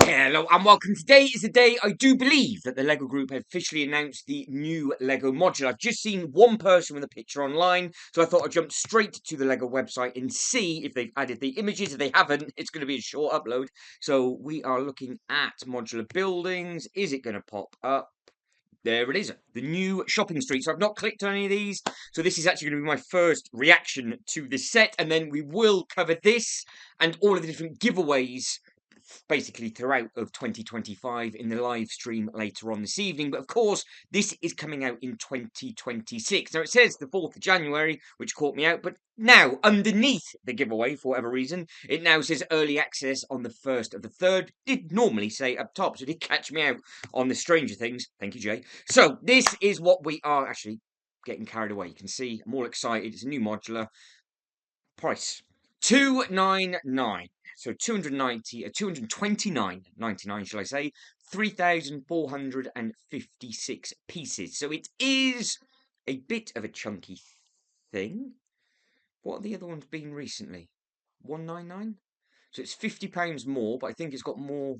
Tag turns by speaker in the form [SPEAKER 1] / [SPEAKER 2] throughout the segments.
[SPEAKER 1] Hello and welcome. Today is the day I do believe that the LEGO Group have officially announced the new LEGO Modular. I've just seen one person with a picture online, so I thought I'd jump straight to the LEGO website and see if they've added the images. If they haven't, it's going to be a short upload. So we are looking at modular buildings. Is it going to pop up? There it is, the new shopping street. So I've not clicked on any of these. So this is actually going to be my first reaction to this set. And then we will cover this and all of the different giveaways basically throughout of 2025 in the live stream later on this evening. But of course, this is coming out in 2026. Now it says the 4th of January, which caught me out, but now underneath the giveaway, for whatever reason, it now says early access on the 1st of the 3rd. Did normally say up top, so it did catch me out on the Stranger Things. Thank you, Jay. So this is what we are actually getting carried away. You can see I'm all excited. It's a new modular. Price $299. So 229.99, shall I say, 3,456 pieces. So it is a bit of a chunky thing. What have the other ones been recently? 199. So it's £50 more, but I think it's got more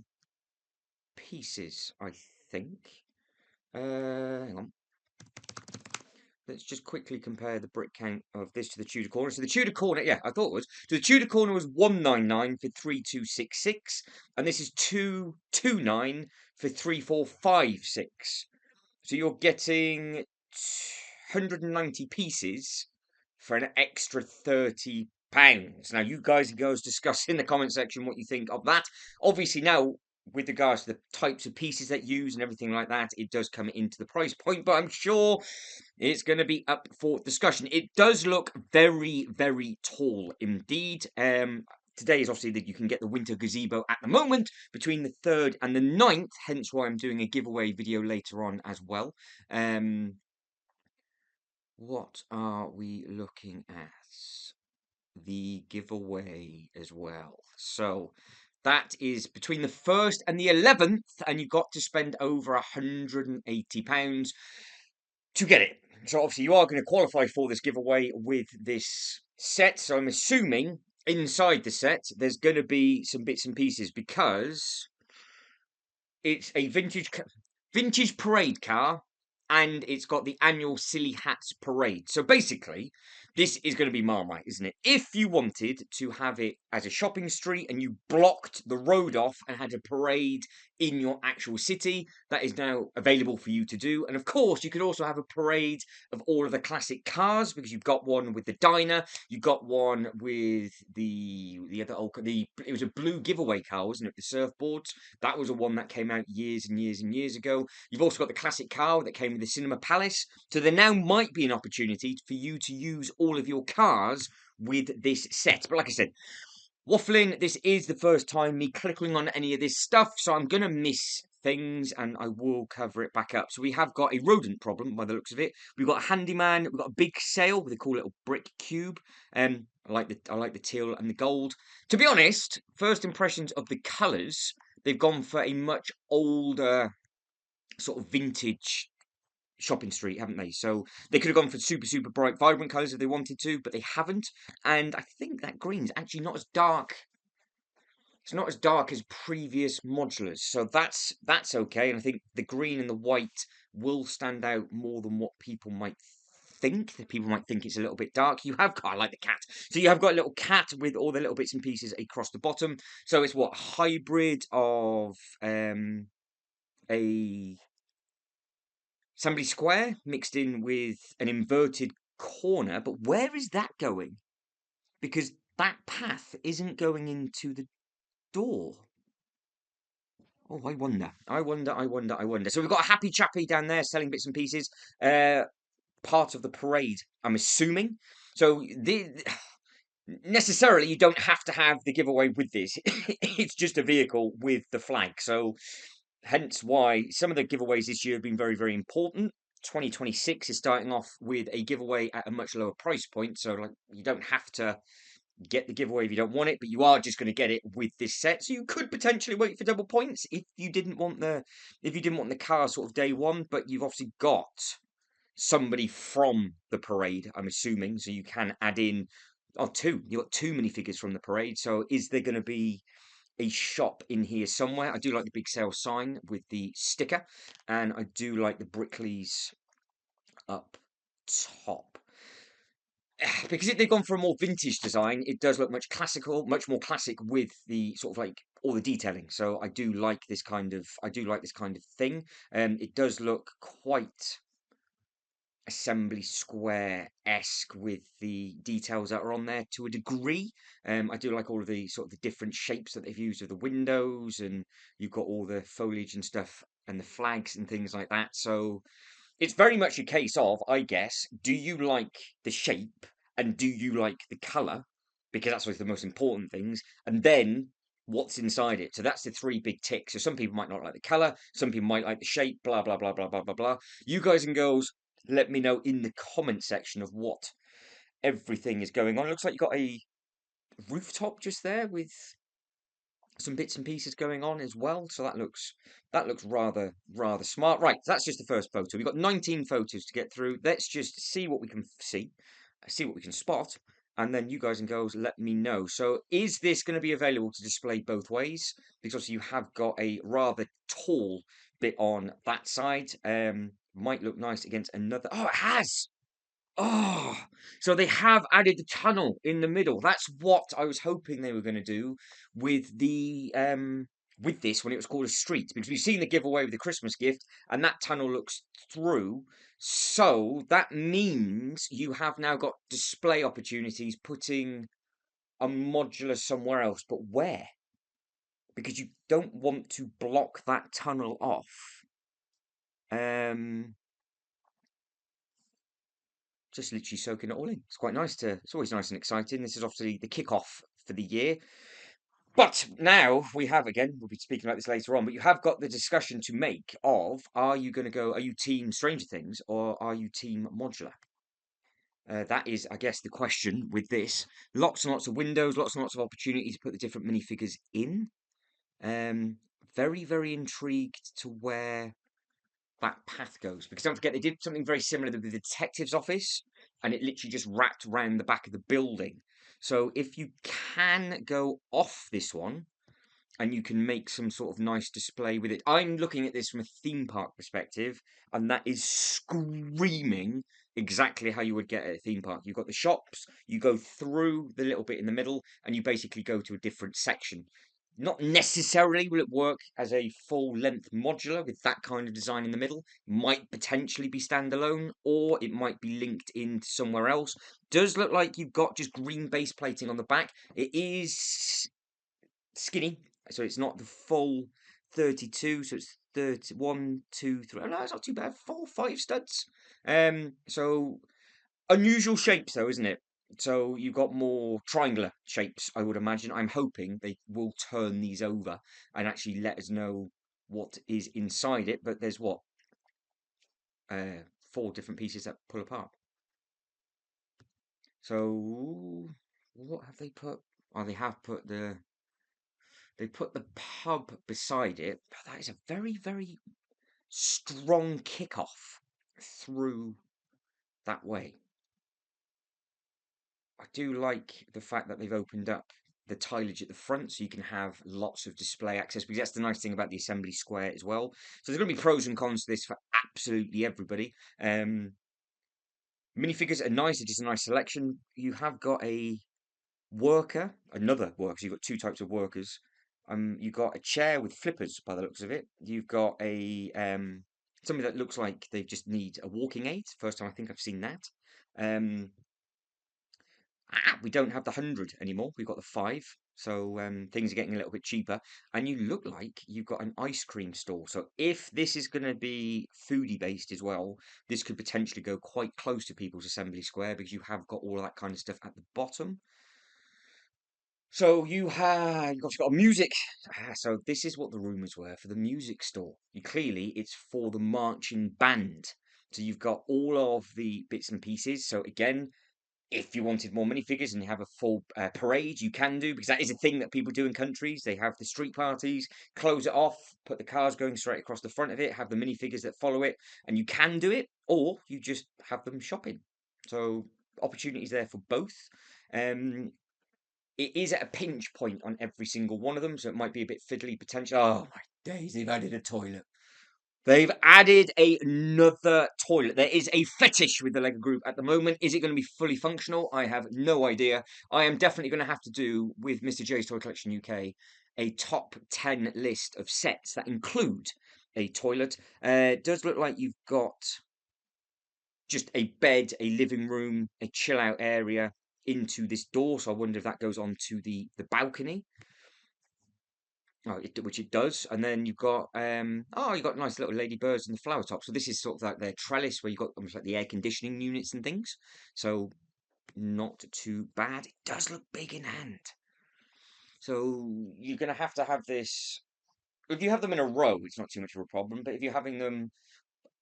[SPEAKER 1] pieces, I think. Hang on. Let's just quickly compare the brick count of this to the Tudor corner. So the Tudor corner, yeah, I thought it was. So the Tudor corner was 199 for 3266, and this is 229 for 3456. So you're getting 190 pieces for an extra £30. Now, you guys and girls discuss in the comment section what you think of that. Obviously, now with regards to the types of pieces that you use and everything like that, it does come into the price point, but I'm sure it's going to be up for discussion. It does look very, very tall indeed. Today is obviously that you can get the winter gazebo at the moment between the 3rd and the 9th, hence why I'm doing a giveaway video later on as well. What are we looking at? The giveaway as well. So that is between the 1st and the 11th, and you've got to spend over £180 to get it. So obviously you are going to qualify for this giveaway with this set. So I'm assuming inside the set there's going to be some bits and pieces because it's a vintage parade car, and it's got the annual Silly Hats Parade. So basically, this is going to be Marmite, isn't it? If you wanted to have it as a shopping street and you blocked the road off and had a parade in your actual city, that is now available for you to do. And of course, you could also have a parade of all of the classic cars, because you've got one with the diner, you've got one with the other old, it was a blue giveaway car, wasn't it? The surfboards. That was a one that came out years and years and years ago. You've also got the classic car that came with the Cinema Palace. So there now might be an opportunity for you to use all of your cars with this set. But like I said, waffling, this is the first time me clicking on any of this stuff, so I'm going to miss things and I will cover it back up. So we have got a rodent problem by the looks of it. We've got a handyman, we've got a big sail with a cool little brick cube. I like the teal and the gold. To be honest, first impressions of the colours, they've gone for a much older sort of vintage shopping street, haven't they? So they could have gone for super, super bright, vibrant colours if they wanted to, but they haven't. And I think that green's actually not as dark. It's not as dark as previous modulars, so that's okay. And I think the green and the white will stand out more than what people might think. That people might think it's a little bit dark. You have got, I like the cat. So you have got a little cat with all the little bits and pieces across the bottom. So it's what, hybrid of a Assembly Square mixed in with an inverted corner. But where is that going? Because that path isn't going into the door. Oh, I wonder. So we've got a Happy Chappy down there selling bits and pieces. Part of the parade, I'm assuming. So necessarily you don't have to have the giveaway with this. It's just a vehicle with the flag. So hence why some of the giveaways this year have been very, very important. 2026 is starting off with a giveaway at a much lower price point. So like you don't have to get the giveaway if you don't want it, but you are just going to get it with this set. So you could potentially wait for double points if you didn't want the car sort of day one, but you've obviously got somebody from the parade, I'm assuming, so you can add in you've got two minifigures from the parade. So is there going to be a shop in here somewhere. I do like the big sale sign with the sticker, and I do like the Brickleys up top. Because they've gone for a more vintage design, it does look much classical, much more classic with the sort of like all the detailing. So I do like this kind of thing. It does look quite assembly square-esque with the details that are on there to a degree. I do like all of the sort of the different shapes that they've used of the windows, and you've got all the foliage and stuff and the flags and things like that. So it's very much a case of, I guess, do you like the shape and do you like the colour? Because that's always the most important things. And then what's inside it. So that's the three big ticks. So some people might not like the colour, some people might like the shape, blah, blah, blah, blah, blah, blah, blah. You guys and girls, let me know in the comment section of what everything is going on. It looks like you got a rooftop just there with some bits and pieces going on as well. So that looks rather smart. Right, that's just the first photo. We've got 19 photos to get through. Let's just see what we can see what we can spot, and then you guys and girls let me know. So is this going to be available to display both ways? Because obviously you have got a rather tall bit on that side. Might look nice against another. Oh, it has. Oh, so they have added the tunnel in the middle. That's what I was hoping they were going to do with the with this when it was called a street, because we've seen the giveaway with the Christmas gift, and that tunnel looks through. So that means you have now got display opportunities putting a modular somewhere else, but where? Because you don't want to block that tunnel off. Um, just literally soaking it all in. It's quite nice to, it's always nice and exciting. This is obviously the kick-off for the year. But now we have, again, we'll be speaking about this later on, but you have got the discussion to make of, are you going to go, are you team Stranger Things or are you team Modular? That is, I guess, the question with this. Lots and lots of windows, lots and lots of opportunity to put the different minifigures in. Um, very intrigued to where that path goes. Because don't forget, they did something very similar with the detective's office, and it literally just wrapped round the back of the building. So if you can go off this one, and you can make some sort of nice display with it. I'm looking at this from a theme park perspective, and that is screaming exactly how you would get at a theme park. You've got the shops, you go through the little bit in the middle, and you basically go to a different section. Not necessarily will it work as a full length modular with that kind of design in the middle. Might potentially be standalone, or it might be linked in somewhere else. Does look like you've got just green base plating on the back. It is skinny, so it's not the full 32, so it's 31, 2, 3. Oh, no, it's not too bad. 4, 5 studs. So unusual shapes though, isn't it? So you've got more triangular shapes, I would imagine. I'm hoping they will turn these over and actually let us know what is inside it. But there's what? 4 different pieces that pull apart. So what have they put? Oh, they put the pub beside it. But that is a very strong kickoff through that way. I do like the fact that they've opened up the tileage at the front so you can have lots of display access, because that's the nice thing about the assembly square as well. So there's going to be pros and cons to this for absolutely everybody. Minifigures are nice, it is a nice selection. You have got a worker, another worker. So you've got two types of workers. You've got a chair with flippers by the looks of it. You've got a something that looks like they just need a walking aid. First time I think I've seen that. Um, we don't have the 100 anymore. We've got the 5. So things are getting a little bit cheaper. And you look like you've got an ice cream store. So if this is going to be foodie based as well, this could potentially go quite close to People's Assembly Square, because you have got all of that kind of stuff at the bottom. So you've got music. So this is what the rumours were for the music store. Clearly, it's for the marching band. So you've got all of the bits and pieces. So again, if you wanted more minifigures and you have a full parade, you can do, because that is a thing that people do in countries. They have the street parties, close it off, put the cars going straight across the front of it, have the minifigures that follow it, and you can do it, or you just have them shopping. So opportunities there for both. Um, it is at a pinch point on every single one of them, so it might be a bit fiddly potentially. Oh my days, they've added a toilet. They've added another toilet. There is a fetish with the Lego group at the moment. Is it going to be fully functional? I have no idea. I am definitely going to have to do, with Mr. J's Toy Collection UK, a top 10 list of sets that include a toilet. It does look like you've got just a bed, a living room, a chill out area into this door. So I wonder if that goes on to the balcony. Oh, which it does, and then you've got nice little ladybirds and the flower top. So this is sort of like their trellis where you've got almost like the air conditioning units and things. So not too bad. It does look big in hand. So you're gonna have to have this. If you have them in a row, it's not too much of a problem. But if you're having them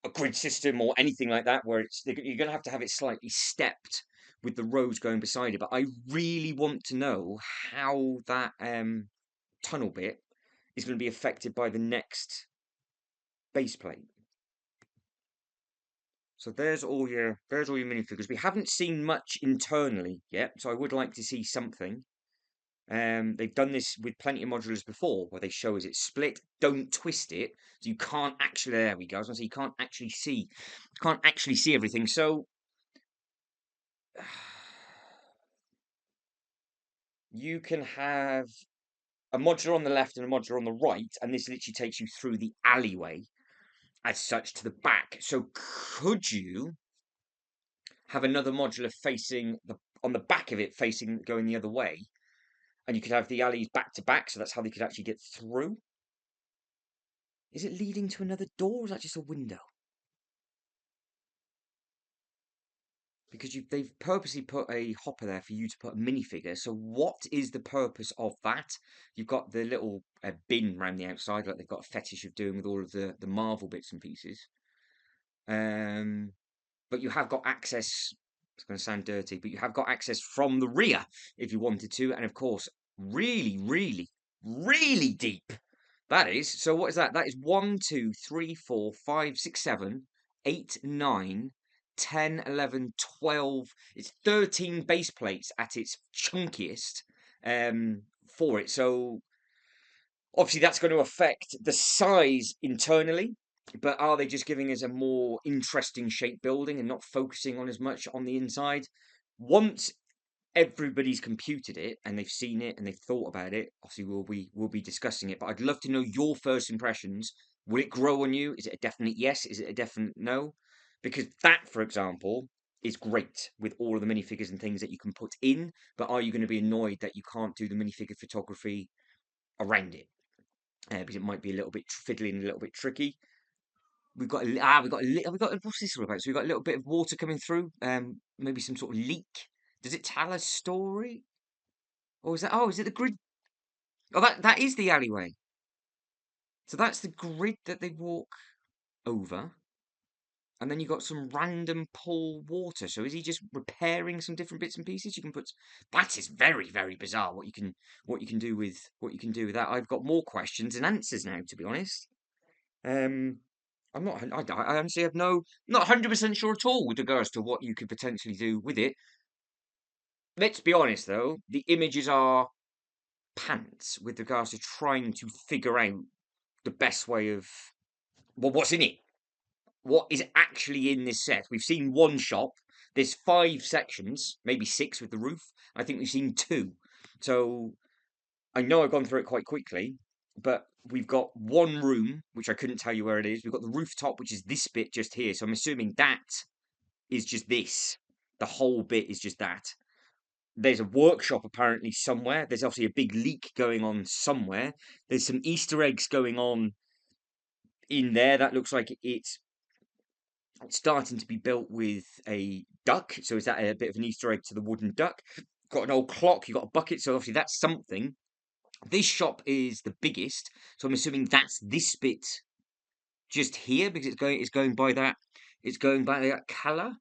[SPEAKER 1] a grid system or anything like that, where you're gonna have it slightly stepped with the rows going beside it. But I really want to know how that tunnel bit is going to be affected by the next base plate. So there's all your minifigures. We haven't seen much internally yet, so I would like to see something. They've done this with plenty of modulars before, where they show us it's split. Don't twist it, so you can't actually. There we go. I was gonna say you can't actually see everything. So you can have a modular on the left and a modular on the right, and this literally takes you through the alleyway as such to the back. So could you have another modular facing on the back of it facing going the other way, and you could have the alleys back to back, so that's how they could actually get through? Is it leading to another door, or is that just a window? Because they've purposely put a hopper there for you to put a minifigure. So what is the purpose of that? You've got the little bin around the outside, like they've got a fetish of doing with all of the Marvel bits and pieces. But you have got access. It's going to sound dirty, but you have got access from the rear if you wanted to, and of course, really, really, really deep. That is. So what is that? That is 1, 2, 3, 4, 5, 6, 7, 8, 9, 10, 11, 12. It's 13 base plates at its chunkiest for it. So obviously that's going to affect the size internally, but are they just giving us a more interesting shape building and not focusing on as much on the inside? Once everybody's computed it and they've seen it and they've thought about it, obviously we'll be discussing it. But I'd love to know your first impressions. Will it grow on you? Is it a definite yes? Is it a definite no? Because that, for example, is great with all of the minifigures and things that you can put in. But are you going to be annoyed that you can't do the minifigure photography around it? Because it might be a little bit fiddly and a little bit tricky. What's this all about? So we've got a little bit of water coming through. Maybe some sort of leak. Does it tell a story? Or is that? Oh, is it the grid? Oh, that is the alleyway. So that's the grid that they walk over, and then you got some random pull water. So is he just repairing some different bits and pieces? You can put. That is very very bizarre. What you can do with that. I've got more questions and answers now, to be honest. Um, I'm not. I honestly have not 100% sure at all with regards to what you could potentially do with it. Let's be honest though, the images are pants with regards to trying to figure out the best way of what's in it. What is actually in this set? We've seen one shop. There's 5 sections, maybe 6 with the roof. I think we've seen 2. So I know I've gone through it quite quickly, but we've got one room, which I couldn't tell you where it is. We've got the rooftop, which is this bit just here. So I'm assuming that is just this. The whole bit is just that. There's a workshop apparently somewhere. There's obviously a big leak going on somewhere. There's some Easter eggs going on in there. That looks like it's starting to be built with a duck. So is that a bit of an Easter egg to the wooden duck? Got an old clock. You got a bucket. So obviously that's something. This shop is the biggest. So I'm assuming that's this bit just here because it's going by that colour.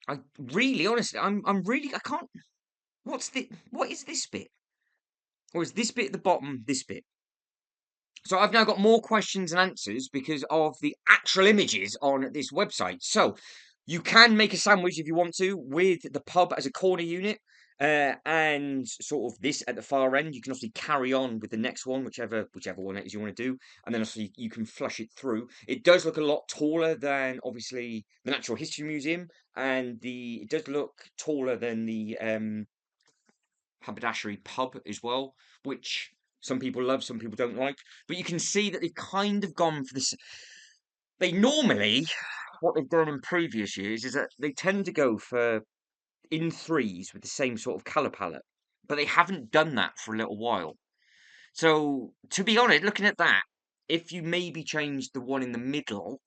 [SPEAKER 1] I really honestly I'm really I can't what is this bit? Or is this bit at the bottom this bit? So I've now got more questions and answers because of the actual images on this website. So you can make a sandwich if you want to with the pub as a corner unit. And sort of this at the far end, you can obviously carry on with the next one, whichever one it is you want to do, and then obviously you can flush it through. It does look a lot taller than obviously the Natural History Museum, and it does look taller than the haberdashery pub as well, which some people love, some people don't like. But you can see that they've kind of gone for this. They normally, what they've done in previous years is that they tend to go for in threes with the same sort of color palette, but they haven't done that for a little while. So to be honest, looking at that, if you maybe changed the one in the middle,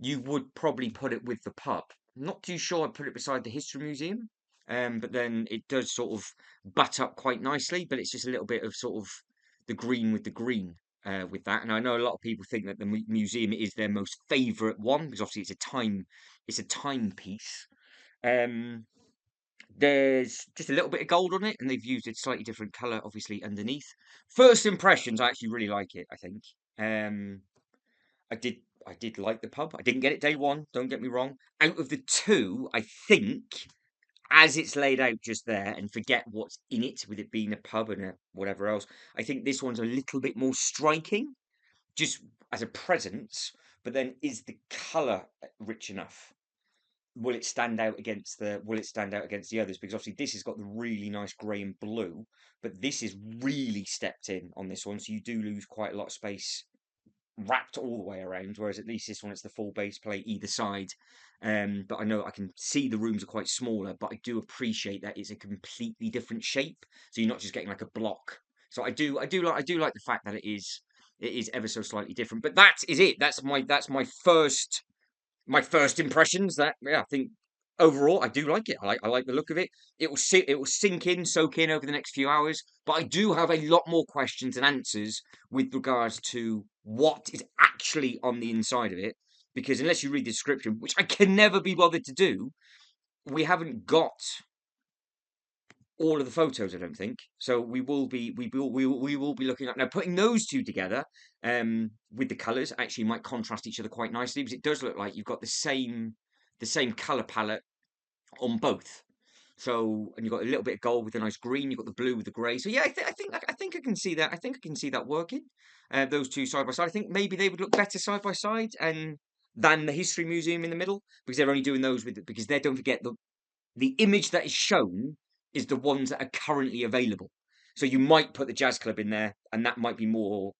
[SPEAKER 1] you would probably put it with the pub. Not too sure I'd put it beside the History Museum, but then it does sort of butt up quite nicely, but it's just a little bit of sort of the green with the green with that. And I know a lot of people think that the museum is their most favourite one because obviously it's a timepiece. Um, there's just a little bit of gold on it, and they've used a slightly different color, obviously, underneath. First impressions, I actually really like it. I think. Um, I did I did like the pub. I didn't get it day one, don't get me wrong. Out of the two, I think, as it's laid out just there, and forget what's in it, with it being a pub and a whatever else, I think this one's a little bit more striking, just as a presence. But then, is the colour rich enough? Will it stand out against the others? Because obviously this has got the really nice grey and blue, but this is really stepped in on this one, so you do lose quite a lot of space wrapped all the way around, whereas at least this one it's the full base plate either side. But I know I can see the rooms are quite smaller, but I do appreciate that it's a completely different shape, so you're not just getting like a block. So I do like the fact that it is ever so slightly different. But that is it. That's my first impressions. That yeah, I think overall I do like it. I like the look of it. It will sink in, soak in over the next few hours. But I do have a lot more questions and answers with regards to what is actually on the inside of it. Because unless you read the description, which I can never be bothered to do, we haven't got all of the photos, I don't think. So we will be looking at now putting those two together with the colours actually might contrast each other quite nicely because it does look like you've got the same colour palette on both. So and you've got a little bit of gold with a nice green, you've got the blue with the grey. So yeah, I think I can see that. I think I can see that working. Those two side by side. I think maybe they would look better side by side and than the History Museum in the middle because they're only doing those with because they don't forget the image that is shown is the ones that are currently available. So you might put the jazz club in there, and that might be more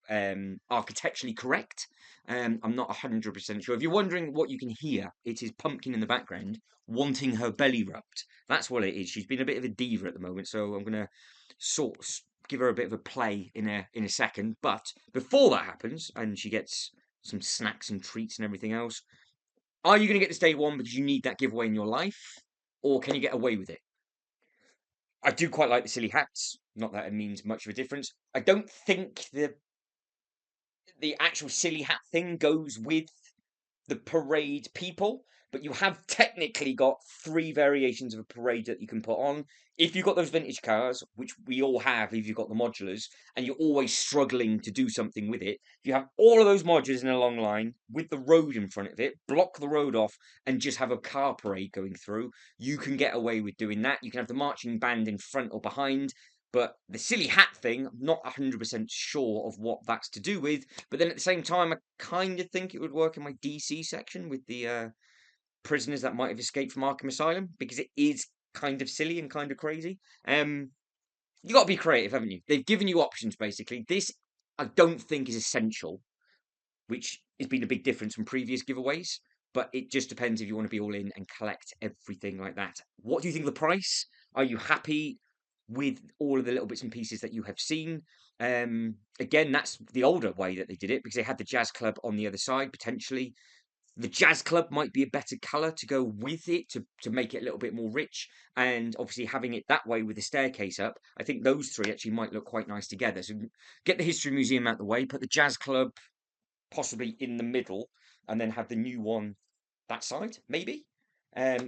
[SPEAKER 1] architecturally correct. I'm not 100% sure. If you're wondering what you can hear, it is Pumpkin in the background wanting her belly rubbed. That's what it is. She's been a bit of a diva at the moment, so I'm gonna sort give her a bit of a play in a second. But before that happens, and she gets some snacks and treats and everything else, are you going to get this day one because you need that giveaway in your life, or can you get away with it? I do quite like the silly hats. Not that it means much of a difference. I don't think the actual silly hat thing goes with the parade people, but you have technically got three variations of a parade that you can put on. If you've got those vintage cars, which we all have if you've got the modulars, and you're always struggling to do something with it, if you have all of those modulars in a long line with the road in front of it, block the road off, and just have a car parade going through, you can get away with doing that. You can have the marching band in front or behind. But the silly hat thing, I'm not 100% sure of what that's to do with. But then at the same time, I kind of think it would work in my DC section with the prisoners that might have escaped from Arkham Asylum because it is kind of silly and kind of crazy. You got to be creative, haven't you? They've given you options basically. This I don't think is essential, which has been a big difference from previous giveaways. But it just depends if you want to be all in and collect everything like that. What do you think of the price? Are you happy with all of the little bits and pieces that you have seen? Again, that's the older way that they did it because they had the jazz club on the other side potentially. The jazz club might be a better color to go with it to make it a little bit more rich, and obviously having it that way with the staircase up, I think those three actually might look quite nice together. So get the history museum out the way, put the jazz club possibly in the middle, and then have the new one that side, maybe,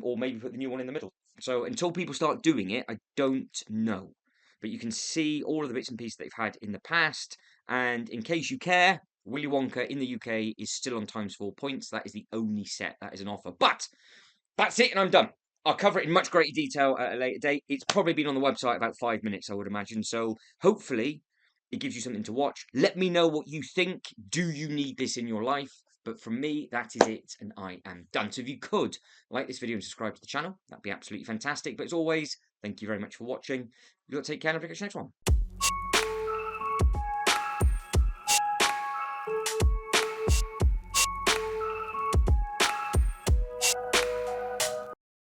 [SPEAKER 1] or maybe put the new one in the middle. So until people start doing it, I don't know. But you can see all of the bits and pieces they've had in the past. And in case you care, Willy Wonka in the UK is still on times 4 points. That is the only set that is an offer. But that's it, and I'm done. I'll cover it in much greater detail at a later date. It's probably been on the website about 5 minutes, I would imagine. So hopefully it gives you something to watch. Let me know what you think. Do you need this in your life? But from me, that is it, and I am done. So if you could like this video and subscribe to the channel, that'd be absolutely fantastic. But as always, thank you very much for watching. You've got to take care and I'll catch you next one.